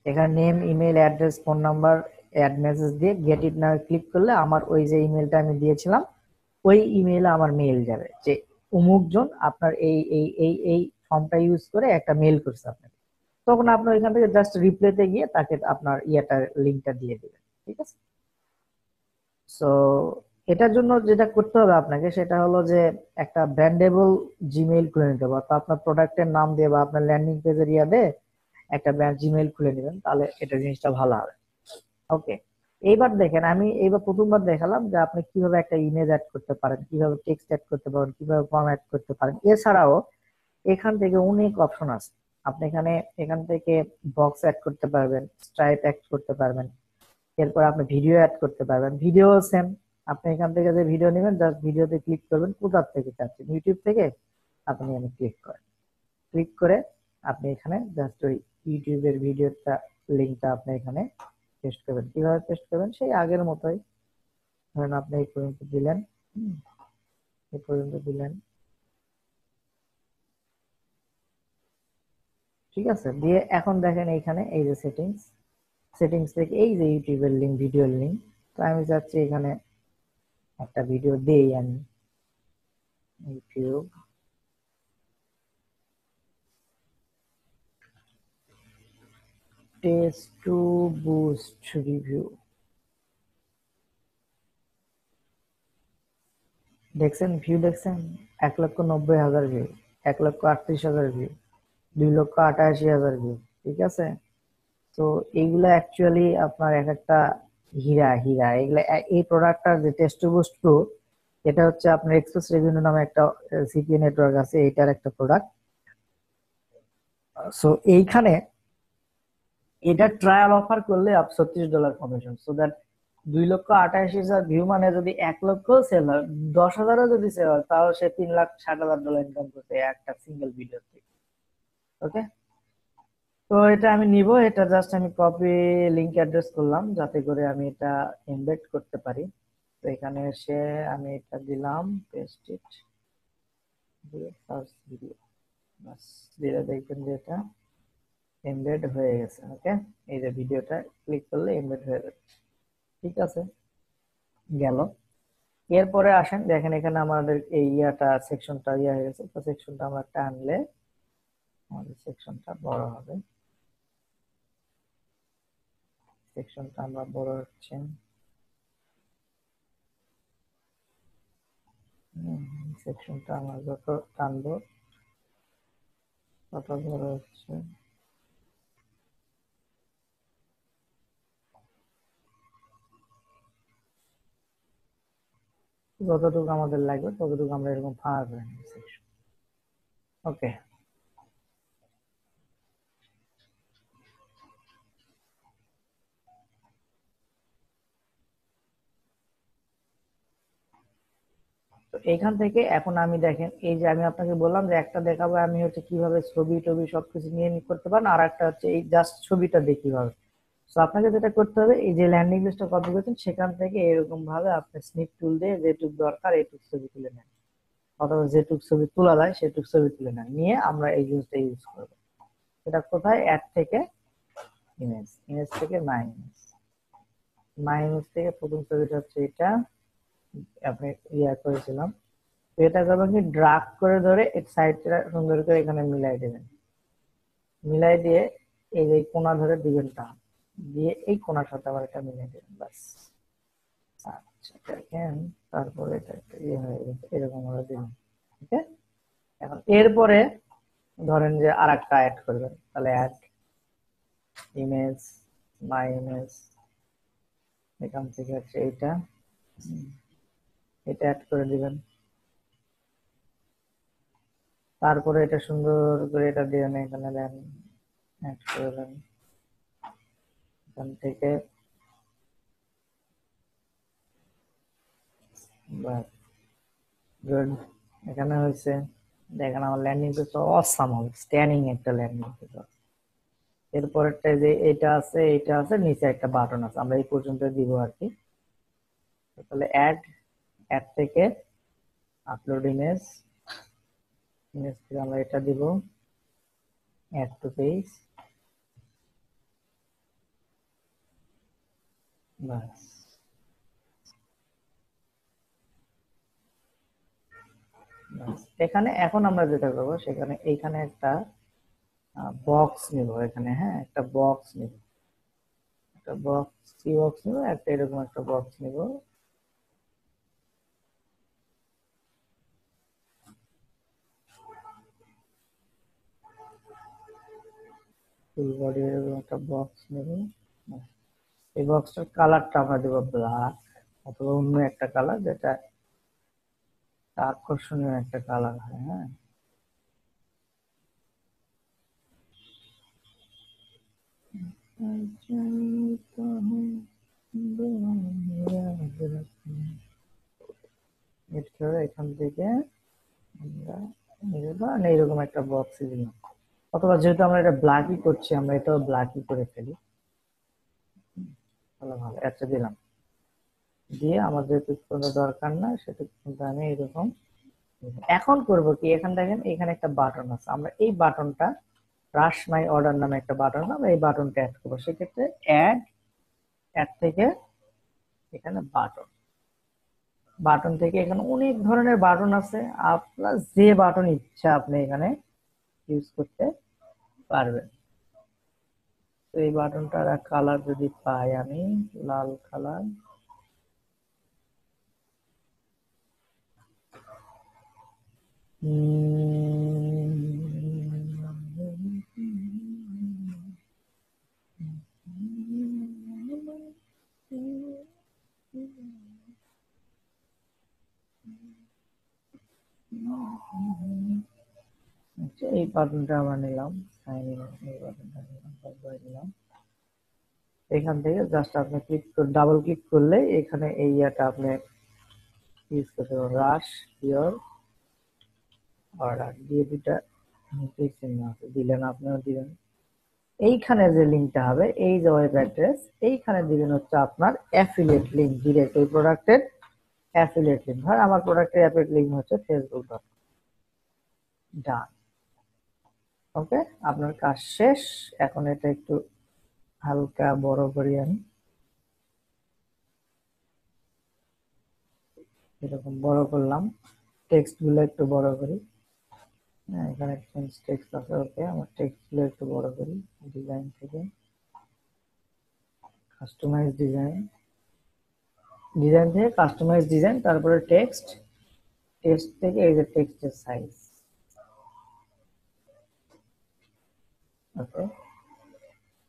Speaker 1: এখানে name, email address, phone number, add message দিয়ে গেট ইট নাও ক্লিক করলে আমার ওই যে ইমেলটা আমি দিয়েছিলাম ওই ইমেইলে আমার মেইল যাবে যে অমুক জন আপনার এই এই এই এই ফর্মটা ইউজ করে একটা মেইল করছে আপনাকে, তখন আপনি ওইখান থেকে জাস্ট রিপ্লাইতে গিয়ে তাকে আপনার ইয়েটা লিংকটা দিয়ে দিবেন, ঠিক আছে। সো এটার জন্য যেটা করতে হবে আপনাকে সেটা হলো যে একটা ব্র্যান্ডেবল জিমেইল খুলে নিতে হবে, তো আপনার প্রোডাক্টের নাম দিয়ে বা আপনার ল্যান্ডিং পেজের ইয়া দিয়ে একটা জিমেইল খুলে নেবেন, তাহলে এটা জিনিসটা ভালো হবে। ওকে, এইবার দেখেন, আমি এইবার প্রথমবার দেখালাম যে আপনি কিভাবে একটা ইমেজ অ্যাড করতে পারেন, কিভাবে টেক্সট অ্যাড করতে পারেন, কিভাবে ফর্ম অ্যাড করতে পারেন। এছাড়াও এখান থেকে অনেক অপশন আছে, আপনি এখান থেকে বক্স অ্যাড করতে পারবেন, স্ট্রাইপ অ্যাড করতে পারবেন, এরপর আপনি ভিডিও অ্যাড করতে পারবেন, ভিডিও সেম, আপনি এখান থেকে যে ভিডিও নেবেন জাস্ট ভিডিওতে ক্লিক করবেন, কোথা থেকে চাচ্ছেন ইউটিউব থেকে, আপনি আমি ক্লিক করেন, ক্লিক করে আপনি এখানে জাস্ট ওই ইউটিউবের ভিডিওটা লিঙ্কটা আপনি এখানে পেস্ট করবেন। কিভাবে পেস্ট করবেন, সেই আগের মতোই, ধরেন আপনি এই পর্যন্ত দিলেন, এই পর্যন্ত দিলেন, ঠিক আছে, দিয়ে এখন দেখেন এইখানে এই যে সেটিংস, সেটিংস থেকে এই যে ইউটিউবের লিঙ্ক, ভিডিওর লিঙ্ক, তো আমি চাচ্ছি এখানে একটা ভিডিও দেই আমি, YouTube test two boost review, দেখছেন ভিউ, দেখছেন 1,90,000 ভিউ, 1,38,000 ভিউ, 2,88,000 ভিউ, ঠিক আছে। তো এইগুলা অ্যাকচুয়ালি আপনার এক একটা হীরা হীরা, এগুলা এই প্রোডাক্টটার যে টেস্ট টু বুস্ট প্রো, এটা হচ্ছে আপনার এক্সপ্রেস রেভিনিউ নামে একটা সিপিএ নেটওয়ার্ক আছে, এইটার একটা প্রোডাক্ট। সো এইখানে এটা ট্রায়াল অফার করলে $36 কমিশন, সো দ্যাট 2,88,000 ভিউ মানে যদি 1,00,000 সেল হয়, 10,000ও যদি সেল হয়, তাও সে $3,60,000 ইনকাম করতে একটা সিঙ্গেল ভিডিও থেকে। ওকে, তো এটা আমি নিব, এটা জাস্ট আমি কপি লিংক অ্যাড্রেস করলাম যাতে করে আমি এটা এমবেড করতে পারি। তো এখানে এসে আমি এটা দিলাম, পেস্ট ইট, দিয়ে সার্চ ভিডিও, বাস দিলে দেখবেন যে এটা এমবেড হয়ে গেছে। ওকে, এই যে ভিডিওটা ক্লিক করলে এমবেড হয়ে যাবে, ঠিক আছে, গেল। এরপরে আসেন, দেখেন এখানে আমাদের এই ইয়াটা সেকশনটা ইয়া হয়ে গেছে, তো সেকশনটা আমরা টানলে আমাদের সেকশনটা বড় হবে, সেকশনটা আমরা বড় হচ্ছে, সেকশনটা আমরা যত টানবো তত বড় হচ্ছে, যতটুকু আমাদের লাগবে ততটুকু আমরা এরকম ফাঁকা করে নিই সেকশন। ওকে, তো এইখান থেকে এখন আমি দেখেন এই যে আমি আপনাকে বললাম যে একটা দেখাবো আমি হচ্ছে কিভাবে ছবি টবি সবকিছু নিয়ে করতে পারেন, আর একটা হচ্ছে এই জাস্ট ছবিটা দিয়ে কিভাবে। তো আপনাকে যেটা করতে হবে, এই যে ল্যান্ডিং পেজটা কপি করছেন সেখান থেকে এরকম ভাবে আপনি স্নিপ টুল দিয়ে যেটুক দরকার এইটুক ছবি তুলে নেন, অথবা যেটুক ছবি তোলা যায় সেটুক ছবি তুলে নেন, নিয়ে আমরা এই জিনিসটা ইউজ করবো। এটা কোথায়? অ্যাড থেকে ইমেজ, ইমেজ থেকে মাই ইমেজ, মাই ইমেজ থেকে প্রথম ছবিটা হচ্ছে এটা, আপনি ইয়া করেছিলাম। তো এটা করবেন কি, ড্রাগ করে ধরে এই সাইডটা সুন্দর করে এখানে মিলাই দেবেন, মিলাই দিয়ে এই যে কোণা ধরে দিবেন, টান দিয়ে এই কোণার সাথে আবার এটা মিলাই দেবেন, বাস। আচ্ছা দেখেন, তারপরে এটা একটা ইয়ে হয়ে গেছে, এরকম ভাবে দিবেন। ঠিক আছে, এখন এরপরে ধরেন যে আর একটা অ্যাড করবেন, তাহলে অ্যাড ইমেজ, মাই ইমেজ, এখান থেকে হচ্ছে এইটা, এটা অ্যাড করে দিবেন। তারপরে এটা সুন্দর করে এটা দিবেন, এখানে দেন অ্যাড করবেন, এখান থেকে বাস, গুড। এখানে হয়েছে, দেখেন আমার ল্যান্ডিং পেজ অসাম হবে, স্ট্যান্ডিং একটা ল্যান্ডিং পেজ। এরপরেরটা যে এটা আছে, এটা আছে, নিচে একটা বাটন আছে, আমরা এই পর্যন্ত দিব আর কি। তাহলে অ্যাড, অ্যাড থেকে আপলোড ইমেজ, ইমেজ থেকে আমরা এটা দিব, অ্যাড টু পেজ, বাস। এখানে এখন আমরা যেটা করবো, সেখানে এইখানে একটা বক্স নিব, এখানে হ্যাঁ একটা বক্স নিব, একটা বক্স, কি বক্স নিব, একটা এরকম একটা বক্স নিব। ফুল বডি এরকম একটা বক্স নেব। এই বক্সটার কালারটা আমরা দেব ব্ল্যাক অথবা অন্য একটা কালার, যেটা আকর্ষণীয় একটা কালার হয়। হ্যাঁ, এখান থেকে আমরা এইরকম একটা বক্স দিলাম, অথবা যেহেতু আমরা এটা ব্ল্যাকই করছি, আমরা এটাও ব্ল্যাকই করে ফেলি, ভালো ভালো একটা দিলাম, দিয়ে আমাদের কোনো দরকার না সেটা, কিন্তু আমি এরকম এখন করব কি, এখানে দেখেন এখানে একটা বাটন আছে, আমরা এই বাটনটা রাশ মাই অর্ডার নামে একটা বাটন, আমরা এই বাটনটা অ্যাড করবো। সেক্ষেত্রে অ্যাড, অ্যাড থেকে এখানে বাটন, বাটন থেকে এখানে অনেক ধরনের বাটন আছে, আপনার যে বাটন ইচ্ছা আপনি এখানে ইউজ করতে পারবেন। তো এই বাটনটার কালার যদি পাই আমি, লাল কালার, এই বাটনটা আমরা নিলাম, এই বাটনটা নিলাম। এখান থেকে জাস্ট আপনি ক্লিক করে, ডাবল ক্লিক করলে এখানে এই ইয়াটা আপনি ইউজ করতে পারবেন, রাশ ইয়োর অর্ডার দিয়ে দুটা চিহ্ন আছে, দিলেন, আপনিও দিবেন। এইখানে যে লিঙ্কটা হবে, এই যে ওয়েব অ্যাড্রেস, এইখানে দিবেন হচ্ছে আপনার অ্যাফিলিয়েট লিঙ্ক, ডিরেক্ট ওই প্রোডাক্টের অ্যাফিলিয়েট লিঙ্ক। ধর আমার প্রোডাক্টের অ্যাফিলিয়েট লিঙ্ক হচ্ছে facebook.com, ডান। ওকে, আপনার কাজ শেষ। এখন এটা একটু হালকা বড় করি আমি, এরকম বড় করলাম, টেক্সট গুলো একটু বড় করি। হ্যাঁ, এখানে টেক্সট আছে, ওকে, আমার টেক্সট গুলো একটু বড় করি। ডিজাইন থেকে কাস্টমাইজ ডিজাইন, ডিজাইন থেকে কাস্টমাইজ ডিজাইন, তারপরে টেক্সট, টেক্সট থেকে এই যে টেক্সটের সাইজ। ওকে,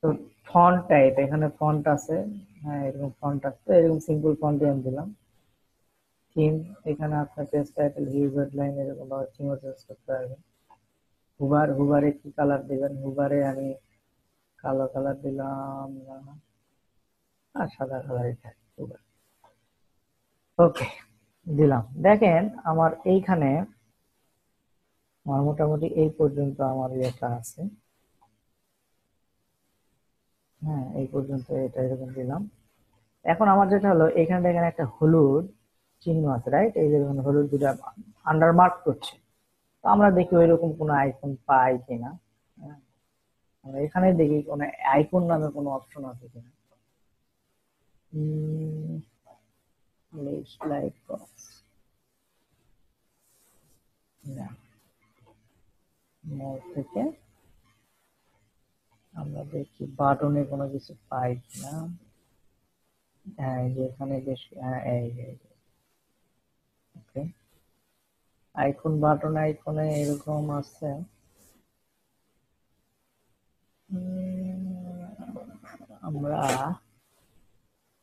Speaker 1: তো ফন্ট টাইপ, এখানে ফন্ট আছে, হ্যাঁ এরকম ফন্ট আছে, এরকম সিম্পল ফন্টই আমি দিলাম। থিম, এখানে আপনার পেজ টাইটেল, ভিউ গাইডলাইন, এরকম ভাবে থিমও চেঞ্জ করতে পারবেন। হুবার, হুবারে কি কালার দিবেন, হুবারে আমি কালো কালার দিলাম না, আর সাদা কালারই থাকে হুবার। ওকে, দিলাম। দেখেন আমার এইখানে, আমার মোটামুটি এই পর্যন্ত আমার ইয়েটা আছে। হ্যাঁ, এই পর্যন্ত এটা এরকম দিলাম। এখন আমার যেটা হলো, এখানে দেখেন একটা হলুদ চিহ্ন আছে, রাইট? এই যে হলুদ দুটা আন্ডার মার্ক করছে, তো আমরা দেখি ওইরকম কোনো আইকন পাই কিনা। হ্যাঁ, আমরা এখানে দেখি কোনো আইকন নামে কোনো অপশন আছে কিনা। লিস্ট লাইক বক্স না, মোর থেকে আমরা দেখি বাটনে কোনো কিছু পাই কিনা। হ্যাঁ, এই যে এখানে বেশ, হ্যাঁ এই ওকে, আইকন বাটন আইকনে এরকম আছে। আমরা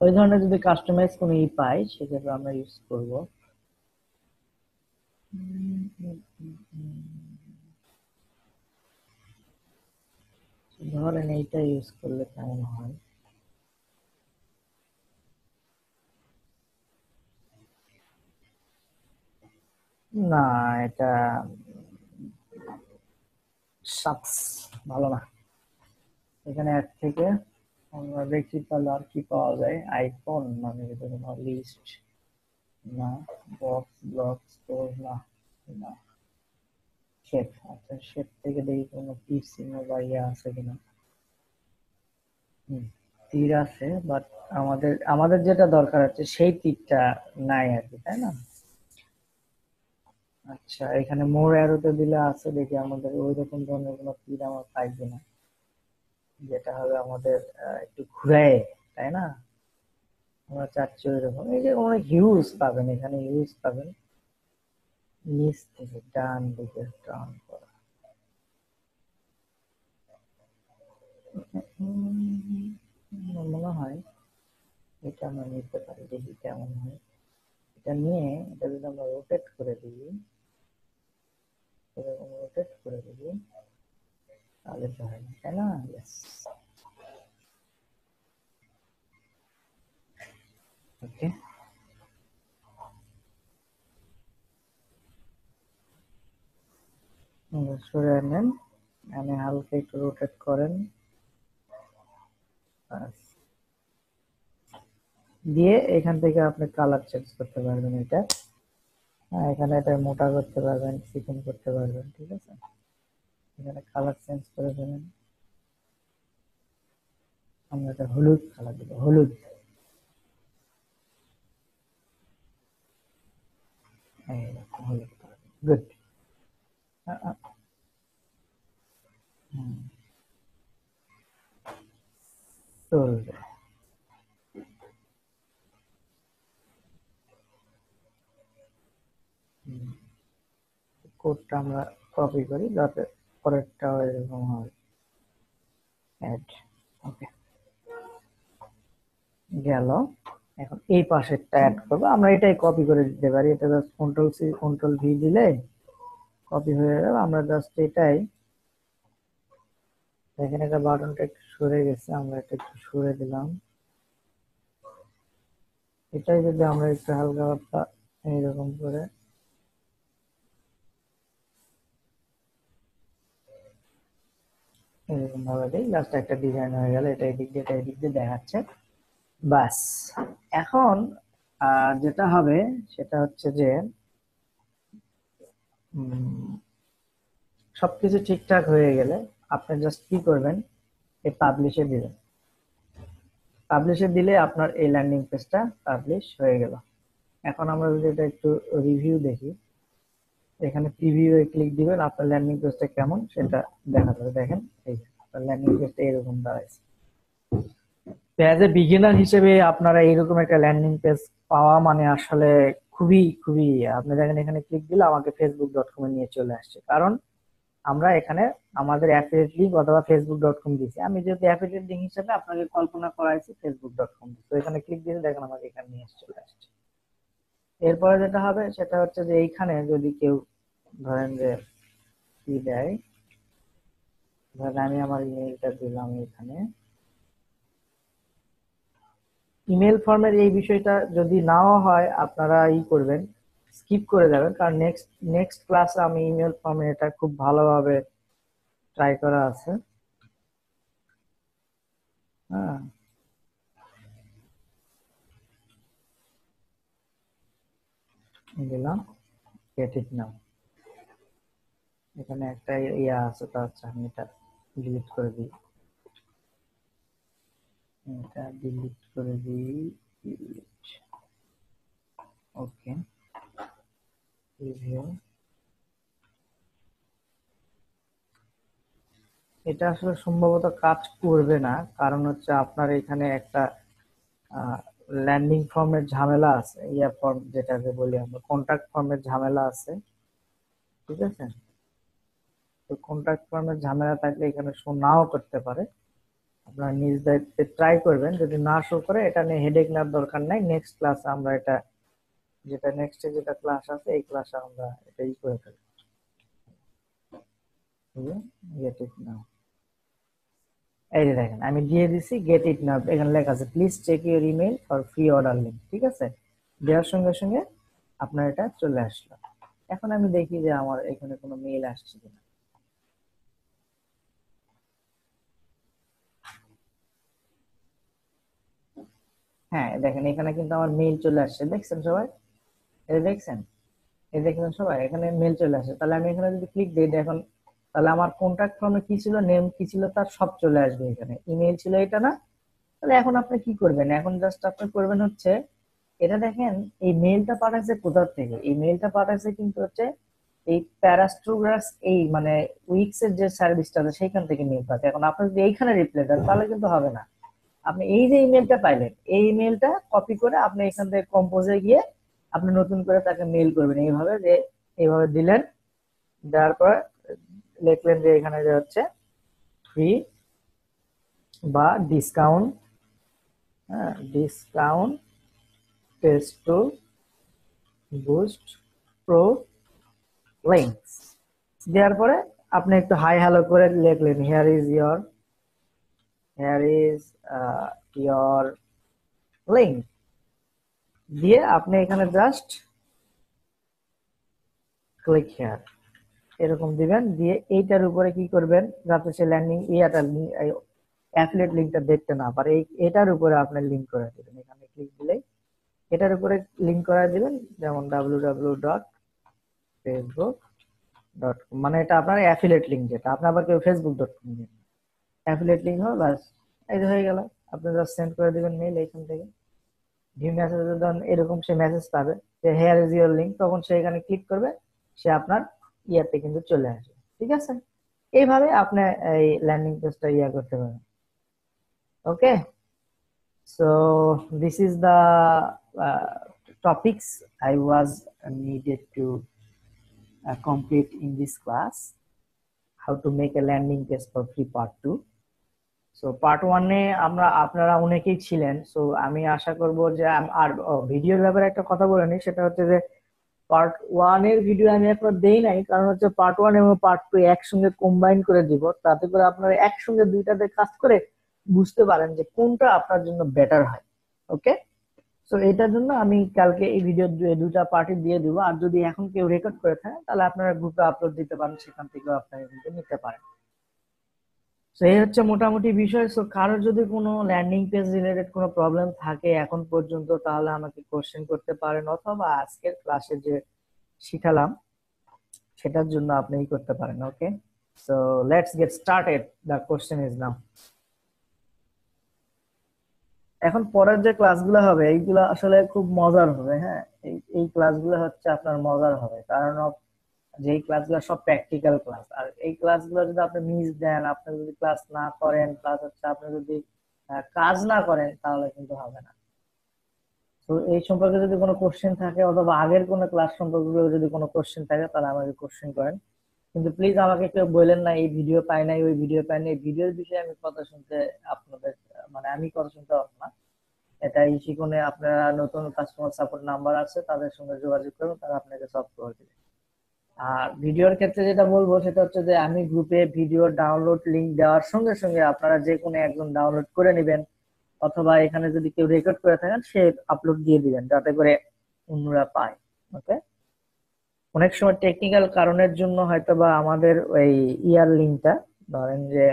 Speaker 1: ওই ধরনের যদি কাস্টমাইজ কোনো পাই সেক্ষেত্রে আমরা ইউজ করব। ধরেন এইটা ইউজ করলে কেমন হয়। না, এটা সাকস, ভালো না। এখানে এক থেকে আমরা দেখি তাহলে আর কি পাওয়া যায়। আইকন মানে কোনো লিস্ট না, বক্স ব্লক স্টোর না, না শেপ। আচ্ছা, শেপ থেকে দেখি কোনো তীর চিহ্ন বা ইয়ে আছে কিনা। তীর আছে, বাট আমাদের আমাদের যেটা দরকার আছে সেই তীরটা নাই আর কি, তাই না? আচ্ছা, এখানে মোর অ্যারোতে দিলে আছে, দেখি আমাদের ওই রকম ধরনের কোনো তীর আমার পাই কিনা, যেটা হবে আমাদের একটু ঘুরায়, তাই না? আমরা চাচ্ছি ওই রকম। এই যে অনেক হিউজ পাবেন, এখানে হিউজ পাবেন। নিচ থেকে ডান দিকে টার্ন করা। মনে হয় এটা আমরা নিতে পারি, দেখি কেমন হয়। এটা নিয়ে এটা যদি আমরা রোটেট করে দিই, এরকম রোটেট করে দিই, তাহলে তো হয়, তাই না? ইয়েস, ওকে। সরে নেন, এখানে হালকা একটু রোটেট করেন, দিয়ে এখান থেকে আপনি কালার চেঞ্জ করতে পারবেন এটা। এখানে এটা মোটা করতে পারবেন, চিকন করতে পারবেন, ঠিক আছে? এখানে কালার চেঞ্জ করে দেবেন। আমরা এটা হলুদ কালার দেবো, হলুদ। হলুদ কালার, গুড। চলবে। কোডটা আমরা কপি করি যাতে পরেরটা এরকম হয়। অ্যাড, ওকে, গেল। এখন এই পাশেরটা অ্যাড করবো, আমরা এটাই কপি করে দিতে পারি। এটা just control C control V দিলে কপি হয়ে যাবে। আমরা জাস্ট এটাই, এখানে একটা বাটনটা একটু সরে গেছে, আমরা এটা একটু সরে দিলাম। এটাই যদি আমরা একটু হালকা হালকা এইরকম করে এরকম ভাবে দিই, জাস্ট একটা ডিজাইন হয়ে গেল। এটা এদিক দিয়ে, এটা এদিক দিয়ে দেখাচ্ছে, বাস। এখন যেটা হবে সেটা হচ্ছে যে সবকিছু ঠিকঠাক হয়ে গেলে আপনি জাস্ট কি করবেন, এই পাবলিশে দিবেন। পাবলিশে দিলে আপনার এই ল্যান্ডিং পেজটা পাবলিশ হয়ে গেল। এখন আমরা যদি এটা একটু রিভিউ দেখি, এখানে প্রিভিউ এ ক্লিক দিবেন, আপনার ল্যান্ডিং পেজটা কেমন সেটা দেখা যাবে। দেখেন, এই ল্যান্ডিং পেজটা এরকম দাঁড়াইছে। অ্যাজ এ বিগিনার হিসেবে আপনারা এইরকম একটা ল্যান্ডিং পেজ পাওয়া মানে আসলে খুবই খুবই, আপনি দেখেন এখানে ক্লিক দিলে আমাকে facebook.com এ নিয়ে চলে আসছে, কারণ আমরা এখানে আমাদের অ্যাফিলিয়েট লিংক অথবা facebook.com দিয়েছি। আমি যেহেতু অ্যাফিলিয়েট লিংক হিসেবে আপনাকে কল্পনা করাইছি facebook.com, তো এখানে ক্লিক দিলে দেখেন আমাকে এখানে নিয়ে চলে আসছে। এরপরে যেটা হবে সেটা হচ্ছে যে এইখানে যদি কেউ ধরেন যে কি দেয়, ধরেন আমি আমার ইমেইলটা দিলাম এখানে। ইমেল ফর্মের এই বিষয়টা যদি নাও হয় আপনারা করবেন, স্কিপ করে যাবেন, কারণ নেক্সট নেক্সট ক্লাসে আমি ইমেল ফর্মে এটা খুব ভালোভাবে ট্রাই করা আছে। হ্যাঁ, দিলাম গেট ইট নাও। এখানে একটা ইয়া আছে, তো আচ্ছা আমি এটা ডিলিট করে দিই, এটা ডিলিট করে দিই, ওকে। এটা আসলে সম্ভবত কাজ করবে না, কারণ হচ্ছে আপনার এখানে একটা ল্যান্ডিং ফর্মের ঝামেলা আছে, ইয়া ফর্ম যেটাকে বলি আমরা, কন্ট্যাক্ট ফর্মের ঝামেলা আছে, ঠিক আছে। তো কন্ট্যাক্ট ফর্মের ঝামেলা থাকলে এখানে শো নাও করতে পারে। আপনারা নিজ দায়িত্বে ট্রাই করবেন, যদি না শো করে এটা নিয়ে হেডেক নেওয়ার দরকার নাই। নেক্সট ক্লাসে আমরা এটা, যেটা নেক্সটে যেটা ক্লাস আছে এই ক্লাসে আমরা এটাই করে ফেলবো। গেট ইট নাও, এই যে দেখেন আমি দিয়ে দিছি গেট ইট নাও, এখানে লেখা আছে please check your email for free order link, ঠিক আছে। দেওয়ার সঙ্গে সঙ্গে আপনার এটা চলে আসলো। এখন আমি দেখি যে আমার এখানে কোনো মেইল আসছে কিনা। হ্যাঁ দেখেন এখানে কিন্তু আমার মেইল চলে আসছে, দেখছেন সবাই? এই দেখছেন, এই দেখলেন সবাই, এখানে মেইল চলে আসে। তাহলে আমি এখানে যদি ক্লিক দিই দেখুন, তাহলে আমার কন্ট্যাক্ট ফর্মে কি ছিল, নেম কি ছিল, তার সব চলে আসবে এখানে। ইমেল ছিল এটা না? তাহলে এখন আপনি কি করবেন, এখন জাস্ট আপনি করবেন হচ্ছে, এটা দেখেন এই মেইলটা পাঠাচ্ছে কোথা থেকে, এই মেইলটা পাঠাচ্ছে কিন্তু হচ্ছে এই প্যারাস্ট্রোগ্রাস, এই মানে উইক্স এর যে সার্ভিসটা আছে সেইখান থেকে মেইল পাচ্ছে। এখন আপনি যদি এইখানে রিপ্লাই দেন তাহলে কিন্তু হবে না। আপনি এই যে ইমেলটা পাইলেন, এই ইমেলটা কপি করে আপনি এখান থেকে কম্পোজে গিয়ে আপনি নতুন করে তাকে মেইল করবেন এইভাবে, যে এইভাবে দিলেন, দেওয়ার পর লিখলেন যে এখানে যে হচ্ছে ফ্রি বা ডিসকাউন্ট, হ্যাঁ discount test two boost pro links, দেওয়ার পরে আপনি একটু হাই হ্যালো করে লিখলেন হিয়ার ইজ ইয়োর লিঙ্ক, দিয়ে আপনি এখানে জাস্ট ক্লিক হিয়ার এরকম দিবেন, দিয়ে এইটার উপরে কি করবেন, যাতে সে ল্যান্ডিং ইয়াটা অ্যাফিলিয়েট লিঙ্কটা দেখতে না পারে, এটার উপরে আপনি লিঙ্ক করে দিবেন। এখানে ক্লিক দিলেই এটার উপরে লিঙ্ক করে দিবেন, যেমন www.facebook.com, মানে এটা আপনার অ্যাফিলিয়েট লিঙ্ক, যেটা আপনি আবার কেউ facebook.com দিবেন, অ্যাফিলিয়েট লিঙ্ক হবে, বাস এই যে হয়ে গেল। আপনি জাস্ট সেন্ড করে দিবেন মেইল এখান থেকে, ভিউ মেসেজ যখন এরকম সে মেসেজ পাবে যে হেয়ার ইজ ইউর লিঙ্ক, তখন সে এখানে ক্লিক করবে, সে আপনার ইয়াতে কিন্তু চলে আসবে, ঠিক আছে। এইভাবে আপনি এই ল্যান্ডিং পেজটা ইয়া করতে পারেন। Okay, so this is the topics I was needed to complete in this class, how to make a landing page for free part 2. So part 1-এ আমরা, আপনারা অনেকেই ছিলেন, সো আমি আশা করব যে আর ভিডিওর ব্যাপারে একটা কথা বলে নিই, সেটা হচ্ছে যে পার্ট 1-এর ভিডিও আমি এখন দেই নাই, কারণ হচ্ছে পার্ট 1 এবং পার্ট 2 একসঙ্গে কম্বাইন করে দিব, তাতে করে আপনারা একসঙ্গে দুইটাতে কাজ করে বুঝতে পারেন যে কোনটা আপনার জন্য বেটার হয়। ওকে, তো এটার জন্য আমি কালকে এই ভিডিও দুটা পার্টি দিয়ে দিব, আর যদি এখন কেউ রেকর্ড করে থাকে তাহলে আপনারা গ্রুপে আপলোড দিতে পারেন, সেখান থেকেও আপনারা কিন্তু নিতে পারেন। তো এই হচ্ছে মোটামুটি বিষয়। সো কারোর যদি কোনো ল্যান্ডিং পেজ রিলেটেড কোনো প্রবলেম থাকে এখন পর্যন্ত, তাহলে আমাকে কোশ্চেন করতে পারেন, অথবা আজকের ক্লাসে যে শিখালাম সেটার জন্য আপনি করতে পারেন। Okay, so let's get started, the question is now. এখন পরের যে ক্লাসগুলো হবে এইগুলো আসলে খুব মজার হবে, হ্যাঁ এই ক্লাসগুলো হচ্ছে আপনার মজার হবে, কারণ যে এই ক্লাসগুলো সব প্র্যাকটিক্যাল ক্লাস, আর এই ক্লাসগুলো যদি আপনি মিস দেন, আপনি যদি ক্লাস না করেন, প্লাস হচ্ছে আপনি যদি কাজ না করেন, তাহলে কিন্তু হবে না। তো এই সম্পর্কে যদি কোনো কোশ্চেন থাকে, অথবা আগের কোনো ক্লাস সম্পর্কে যদি কোনো কোশ্চেন থাকে, তাহলে আমাকে কোশ্চেন করেন। কিন্তু প্লিজ আমাকে কেউ বললেন না এই ভিডিও পাই নাই, ওই ভিডিও পাই নাই, এই ভিডিওর বিষয়ে আমি কথা শুনতে আপনাদের, মানে আমি কথা শুনতে পারবো না। এটা ইশিকনে আপনারা নতুন কাস্টমার সাপোর্ট নাম্বার আছে, তাদের সঙ্গে যোগাযোগ করুন, তারা আপনাকে সলভ করে দেবে। আর ভিডিওর ক্ষেত্রে যেটা বলবো সেটা হচ্ছে যে আমি গ্রুপে ভিডিও ডাউনলোড লিংক দেওয়ার সঙ্গে সঙ্গে আপনারা যে কোনো একজন ডাউনলোড করে নেবেন, অথবা এখানে যদি কেউ রেকর্ড করে থাকেন সে আপলোড দিয়ে দিবেন, যাতে করে অন্যরা পায়। ওকে, অনেক সময় টেকনিক্যাল কারণের জন্য হয়তো বা আমাদের ওই ইয়ার লিঙ্কটা, ধরেন যে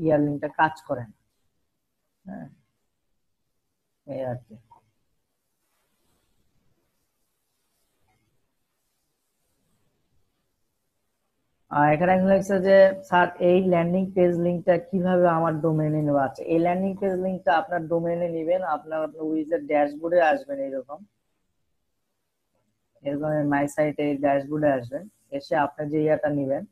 Speaker 1: ইয়ার লিঙ্কটা কাজ করে না, হ্যাঁ এই আর কি। এখানে এখন লিখছে যে স্যার এই ল্যান্ডিং পেজ লিংকটা কিভাবে আমার ডোমেইনে নেব। আচ্ছা, এই ল্যান্ডিং পেজ লিংকটা আপনার ডোমেইনে নেবেন, আপনার উইজের ড্যাশবোর্ডে আসবেন, এরকম এরকম মাই সাইটে ড্যাশবোর্ডে আসবেন, এসে আপনি যে ইয়াটা নেবেন,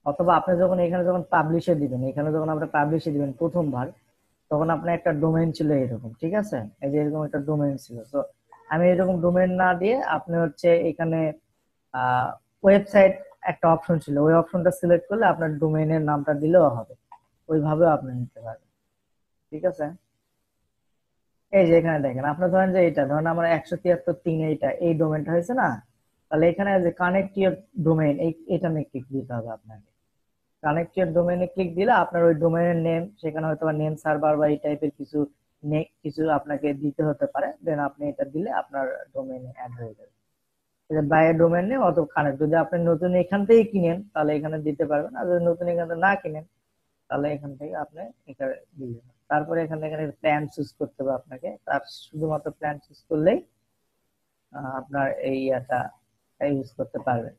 Speaker 1: অথবা আপনি যখন এখানে যখন পাবলিশে দিবেন, এখানে যখন আপনি পাবলিশে দিবেন প্রথমবার, তখন আপনার একটা ডোমেইন ছিল এরকম, ঠিক আছে, এই যে এরকম একটা ডোমেইন ছিল। তো আমি এরকম ডোমেইন না দিয়ে আপনি হচ্ছে এখানে ওয়েবসাইট একটা অপশন ছিল, ওই অপশনটা সিলেক্ট করলে আপনার ডোমেইনের নামটা দিলেও হবে, ওইভাবেও আপনি নিতে পারবেন, ঠিক আছে। এই যে এখানে দেখেন, আপনি ধরেন যে এটা ধরেন আমার 173 এইটা এই ডোমেইনটা হয়েছে না, তাহলে এখানে যে কানেক্ট ইউর ডোমেইন, এটা নিয়ে ক্লিক দিতে হবে আপনাকে। কানেক্ট ইউর ডোমেইনে ক্লিক দিলে আপনার ওই ডোমেইনের নেম, সেখানে হয়তো নেম সার্ভার বা এই টাইপের কিছু কিছু আপনাকে দিতে হতে পারে, দেন আপনি এটা দিলে আপনার ডোমেইনে অ্যাড হয়ে যাবে। বাইরের ডোমেইন নেম অত কানেক্ট, যদি আপনি নতুন এখান থেকে কিনেন তাহলে এখানে দিতে পারবেন, আর যদি নতুন এখান থেকে না কিনেন তাহলে এখান থেকে আপনি এখানে দিবেন। তারপরে এখানে এখানে প্ল্যান চুজ করতে হবে আপনাকে, তার শুধুমাত্র প্ল্যান চুজ করলেই আপনার এই ইয়াটা ইউজ করতে পারবেন,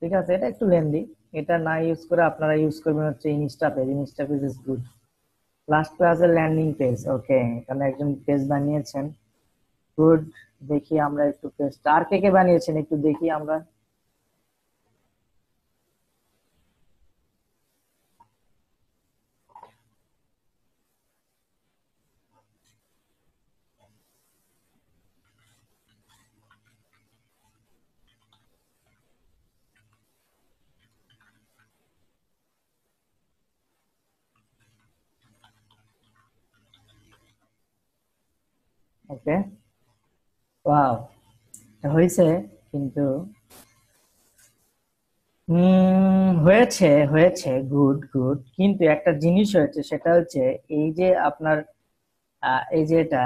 Speaker 1: ঠিক আছে। এটা একটু লেন্দি, এটা না ইউজ করে আপনারা ইউজ করবেন হচ্ছে Insta page. Insta page is good. Last ক্লাসের ল্যান্ডিং পেজ, ওকে, এখানে একজন পেজ বানিয়েছেন, গুড। দেখি আমরা একটু পেজটা আর কে কে বানিয়েছেন একটু দেখি আমরা। ওকে, ওয়াও, হয়েছে কিন্তু হয়েছে হয়েছে, গুড গুড, কিন্তু একটা জিনিস হয়েছে, সেটা হচ্ছে এই যে আপনার এই যে এটা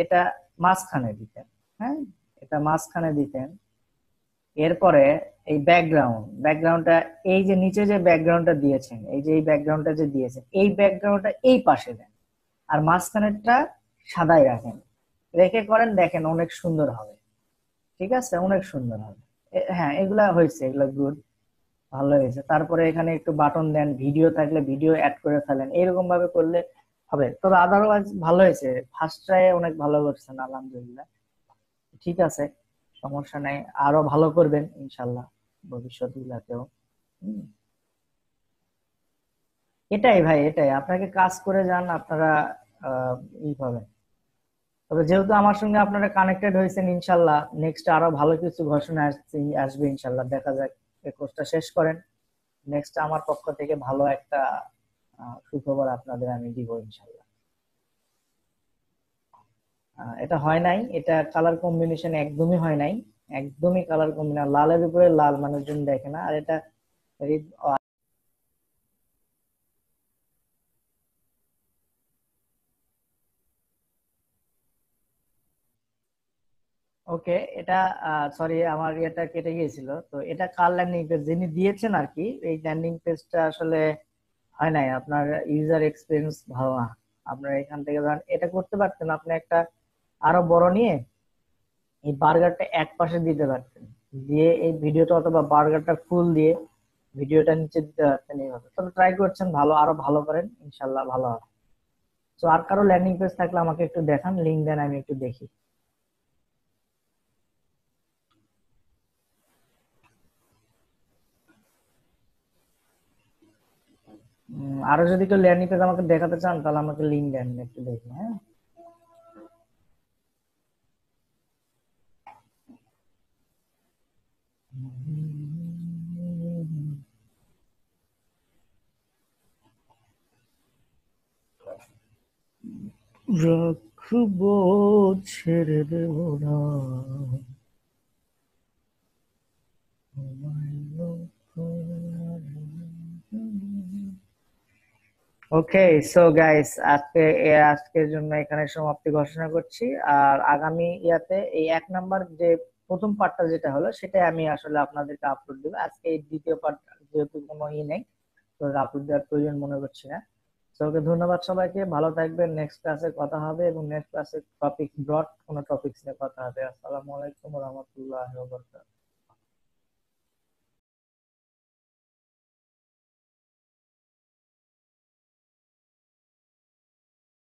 Speaker 1: এটা মাঝখানে দিতেন, হ্যাঁ, এটা মাঝখানে দিতেন। এরপরে এই ব্যাকগ্রাউন্ডটা এই যে নিচে যে ব্যাকগ্রাউন্ডটা দিয়েছেন, এই যে এই ব্যাকগ্রাউন্ডটা যে দিয়েছেন, এই ব্যাকগ্রাউন্ডটা এই পাশে দেন, আর মাঝখানেরটা সাদাই রাখেন, রেখে করেন, দেখেন অনেক সুন্দর হবে, ঠিক আছে, অনেক সুন্দর হবে। হ্যাঁ, এগুলা হয়েছে, এগুলা গুড, ভালো হয়েছে। তারপরে এখানে একটু বাটন দেন, ভিডিও থাকলে ভিডিও অ্যাড করে ফেলেন, এরকম ভাবে করলে হবে। তবে আদারওয়াইজ ভালো হয়েছে, ফার্স্ট ট্রাই অনেক ভালো করছেন, আলহামদুলিল্লাহ, ঠিক আছে, সমস্যা নাই, আরো ভালো করবেন ইনশাল্লাহ ভবিষ্যৎ গুলাতেও। হুম, এটাই ভাই, এটাই, আপনাকে কাজ করে যান, আপনারা আহ ই পাবেন। তবে যেহেতু আমার সঙ্গে আপনারা কানেক্টেড হয়েছেন, ইনশাল্লাহ নেক্সট আরো ভালো কিছু ঘোষণা আসবে ইনশাল্লাহ, দেখা যাক। এই কোর্সটা শেষ করেন, নেক্সট আমার পক্ষ থেকে ভালো একটা সুখবর আপনাদের আমি দিব ইনশাল্লাহ। এটা হয় নাই, এটা কালার কম্বিনেশন একদমই হয় নাই, একদমই কালার কম্বিনেশন, লালের উপরে লাল মানুষজন দেখে না, আর এটা ওকে। এটা সরি, আমার এটা কেটে গিয়েছিল, তো এটা কার ল্যান্ডিং পেজ যিনি দিয়েছেন আর কি, এই ল্যান্ডিং পেজটা আসলে হয় নাই, আপনার ইউজার এক্সপিরিয়েন্স ভালো না। আপনার এখান থেকে ধরেন এটা করতে পারতেন, আপনি একটা আরো বড় নিয়ে এই বার্গারটা এক পাশে দিতে পারতেন, দিয়ে এই ভিডিওটা অথবা বার্গারটা ফুল দিয়ে ভিডিওটা নিচে দিতে পারতেন, এইভাবে। তবে ট্রাই করছেন, ভালো, আরো ভালো করেন, ইনশাল্লাহ ভালো হবে। তো আর কারো ল্যান্ডিং পেজ থাকলে আমাকে একটু দেখান, লিঙ্ক দেন, আমি একটু দেখি। আরো যদি কেউ ল্যান্ডিং পেজ আমাকে দেখাতে চান তাহলে আমাকে লিঙ্ক দেন, একটু দেখি, হ্যাঁ। রাখবো, ছেড়ে দেব না, ওকে। সো গাইস, আজকের জন্য এখানে সমাপ্তি ঘোষণা করছি। আর আগামী ইয়াতে এই 1 নাম্বার যে প্রথম পার্টটা যেটা হলো, সেটাই আমি আসলে আপনাদেরকে আপলোড দেবো। আজকে এই দ্বিতীয় পার্ট যেহেতু কোনো নেই, তো আপলোড দেওয়ার প্রয়োজন মনে করছি না। ওকে, ধন্যবাদ সবাইকে, ভালো থাকবেন। নেক্সট ক্লাসে কথা হবে এবং নেক্সট ক্লাসে টপিক ব্রড কোনো টপিকস নিয়ে কথা হবে। আসসালামু আলাইকুম ওয়া রাহমাতুল্লাহি ওয়া বারাকাতুহু।